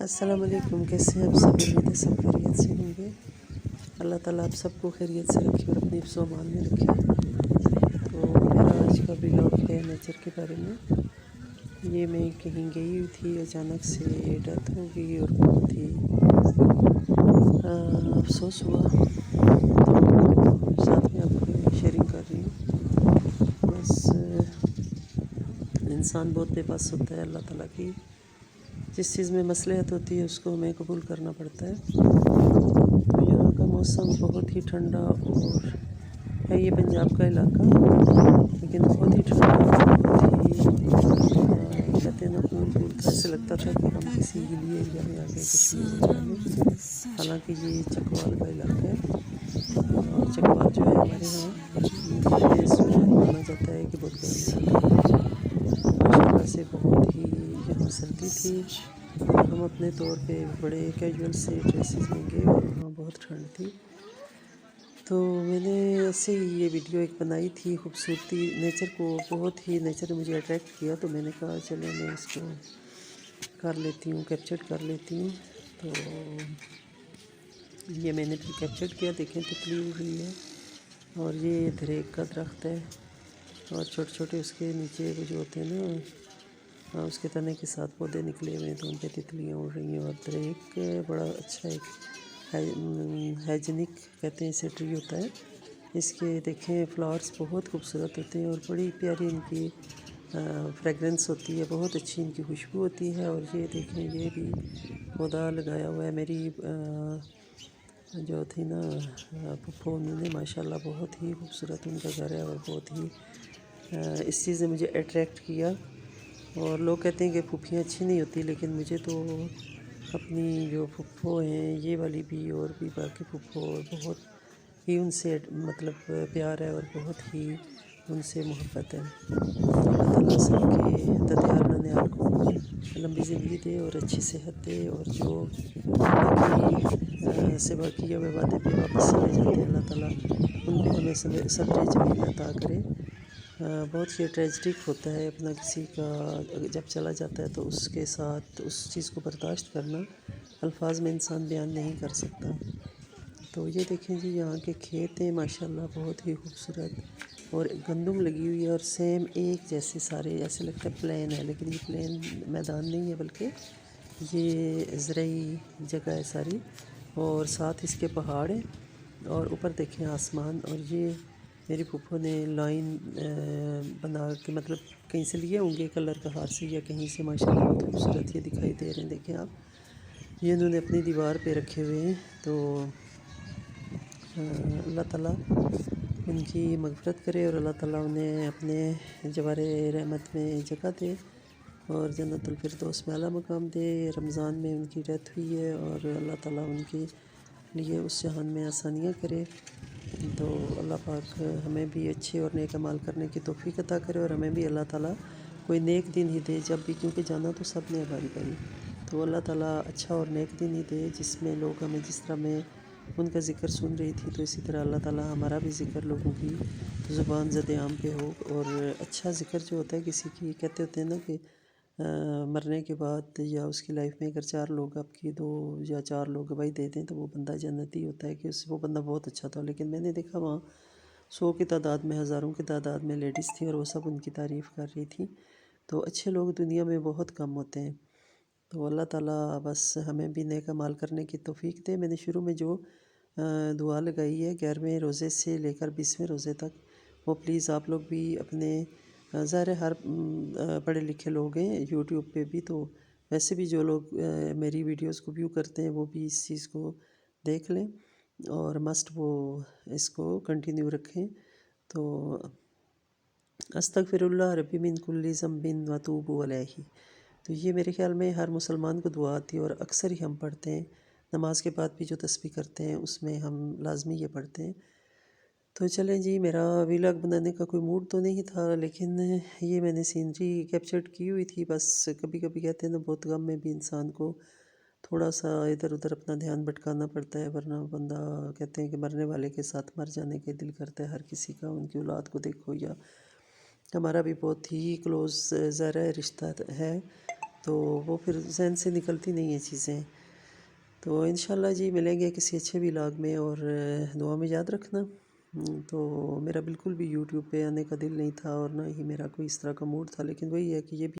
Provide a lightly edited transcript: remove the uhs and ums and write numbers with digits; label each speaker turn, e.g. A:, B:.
A: अस्सलाम वालेकुम। कैसे हैं आप सब? उम्मीद है सब खैरियत से होंगे। अल्लाह ताला आप सबको खैरियत से रखे और अपनी हिफ्ज़ व अमान में रखे। तो मेरा आज का व्लॉग है नेचर के बारे में। ये मैं कहीं गई हुई थी, अचानक से डेथ हो गई और बहुत ही अफसोस हुआ। तो साथ में आपको शेयरिंग कर रही हूँ। बस इंसान बहुत बेबस होता है। अल्लाह ताला की जिस चीज़ में मसलहत होती है उसको हमें कबूल करना पड़ता है। तो यहाँ का मौसम बहुत ही ठंडा और है, ये पंजाब का इलाका, लेकिन बहुत ही ठंडा, बहुत ही कहते हैं ना कूल कूल था। ऐसे लगता था कि हम किसी हिली एरिया में आ गए, कश्मीर वगैरह में। हालांकि ये चकवाल का इलाका है और चकवाल जो है हमारे यहाँ इसमें माना जाता है कि बहुत गर्म इलाका है। माशाल्लाह से बहुत ही यहाँ सर्दी थी और हम अपने तौर पे बड़े कैजुअल से ड्रेसेस में गए और वहाँ बहुत ठंड थी। तो मैंने ऐसे ही ये वीडियो एक बनाई थी, खूबसूरती नेचर को, बहुत ही नेचर ने मुझे अट्रैक्ट किया। तो मैंने कहा चलो मैं इसको कर लेती हूँ, कैप्चर कर लेती हूँ। तो ये मैंने फिर कैप्चर किया। देखें तितली उड़ रही है और ये धरेक का दरख्त है और छोटे छोटे उसके नीचे वो जो होते हैं ना, उसके तने के साथ पौधे निकले हुए हैं, तो उन पर तितलियाँ उड़ रही हैं। और दरेक बड़ा अच्छा एक हाइजीनिक कहते हैं इसे ट्री होता है। इसके देखें फ्लावर्स बहुत खूबसूरत होते हैं और बड़ी प्यारी इनकी फ्रेगरेंस होती है, बहुत अच्छी इनकी खुशबू होती है। और ये देखें ये भी पौधा लगाया हुआ है मेरी जो थी ना फूफो, उन्होंने माशाल्लाह बहुत ही खूबसूरत उनका घर है और बहुत ही इस चीज़ ने मुझे अट्रैक्ट किया। और लोग कहते हैं कि फूफियाँ अच्छी नहीं होती, लेकिन मुझे तो अपनी जो फूफो हैं ये वाली भी और भी बाकी फूफो, बहुत ही उनसे मतलब प्यार है और बहुत ही उनसे मोहब्बत है। अल्लाह ताला सबके ददियाल ननिहाल को लंबी ज़िंदगी दे और अच्छी सेहत दे, और जो अल्लाह की सेवा किए हुए वादे पे वापस चले जाते हैं, अल्लाह ताला उन पे हमें सब्र जमील अता करे। बहुत ही ट्रेजिक होता है अपना किसी का जब चला जाता है, तो उसके साथ उस चीज़ को बर्दाश्त करना अल्फाज में इंसान बयान नहीं कर सकता। तो ये देखें जी, यहाँ के खेत हैं माशाल्लाह बहुत ही खूबसूरत, और गंदम लगी हुई है और सेम एक जैसे सारे, ऐसे लगता है प्लेन है, लेकिन ये प्लेन मैदान नहीं है, बल्कि ये ज़रई जगह है सारी। और साथ इसके पहाड़ हैं और ऊपर देखें आसमान। और ये मेरी फूफो ने लाइन बना के, मतलब कहीं से लिए होंगे कलर का हार से या कहीं से, माशाल्लाह बहुत खूबसूरत ये दिखाई दे रहे हैं। देखें आप, ये इन्होंने अपनी दीवार पे रखे हुए हैं। तो अल्लाह ताला उनकी मग़फ़िरत करे और अल्लाह ताला उन्हें अपने जवारे रहमत में जगह दे और जन्नतुल फिरदौस में आला मकाम दे। रमज़ान में उनकी डेथ हुई है और अल्लाह ताला उनके लिए उस जहान में आसानियाँ करे। तो अल्लाह पाक हमें भी अच्छे और नेक अमाल करने की तौफ़ीक अता करे और हमें भी अल्लाह ताला कोई नेक दिन ही दे जब भी, क्योंकि जाना तो सब ने बारी बारी। तो अल्लाह ताला अच्छा और नेक दिन ही दे जिसमें लोग हमें, जिस तरह मैं उनका ज़िक्र सुन रही थी, तो इसी तरह अल्लाह ताला हमारा भी ज़िक्र लोगों की ज़ुबान ज़द-ए-आम पे हो। और अच्छा ज़िक्र जो होता है किसी की, कहते होते हैं ना कि मरने के बाद या उसकी लाइफ में अगर 4 लोग आपकी 2 या 4 लोग गवाही दे दें, तो वो बंदा जन्नती होता है कि वो बंदा बहुत अच्छा था। लेकिन मैंने देखा वहाँ 100 की तादाद में, हज़ारों की तादाद में लेडीज़ थी और वो सब उनकी तारीफ़ कर रही थी। तो अच्छे लोग दुनिया में बहुत कम होते हैं। तो अल्लाह ताला बस हमें भी नेक अमाल करने की तौफ़ीक दे। मैंने शुरू में जो दुआ लगाई है 11वें रोज़े से लेकर 20वें रोज़े तक, वो प्लीज़ आप लोग भी अपने, ज़ाहिर है हर पढ़े लिखे लोग हैं यूट्यूब पे भी, तो वैसे भी जो लोग मेरी वीडियोस को व्यू करते हैं वो भी इस चीज़ को देख लें और मस्ट वो इसको कंटिन्यू रखें। तो अस्तगफिरुल्लाह रब्बी मिन कुल्ली ज़ंबिन व अतूबु अलैहि। तो ये मेरे ख़्याल में हर मुसलमान को दुआ आती है और अक्सर ही हम पढ़ते हैं। नमाज के बाद भी जो तस्बीह करते हैं उसमें हम लाजमी ये पढ़ते हैं। तो चलें जी, मेरा व्लॉग बनाने का कोई मूड तो नहीं था, लेकिन ये मैंने सीनरी कैप्चर की हुई थी। बस कभी कभी कहते हैं ना, बहुत गम में भी इंसान को थोड़ा सा इधर उधर अपना ध्यान भटकाना पड़ता है, वरना बंदा, कहते हैं कि मरने वाले के साथ मर जाने के दिल करता है हर किसी का। उनकी औलाद को देखो, या हमारा भी बहुत ही क्लोज़ ज़रा रिश्ता है, تو وہ پھر ذہن سے نکلتی نہیں ہیں چیزیں. تو انشاءاللہ جی ملیں گے کسی اچھے ولاگ میں، اور دعا میں یاد رکھنا. تو میرا بالکل بھی یوٹیوب پہ آنے کا دل نہیں تھا، اور نہ ہی میرا کوئی اس طرح کا موڈ تھا، لیکن وہی ہے کہ یہ بھی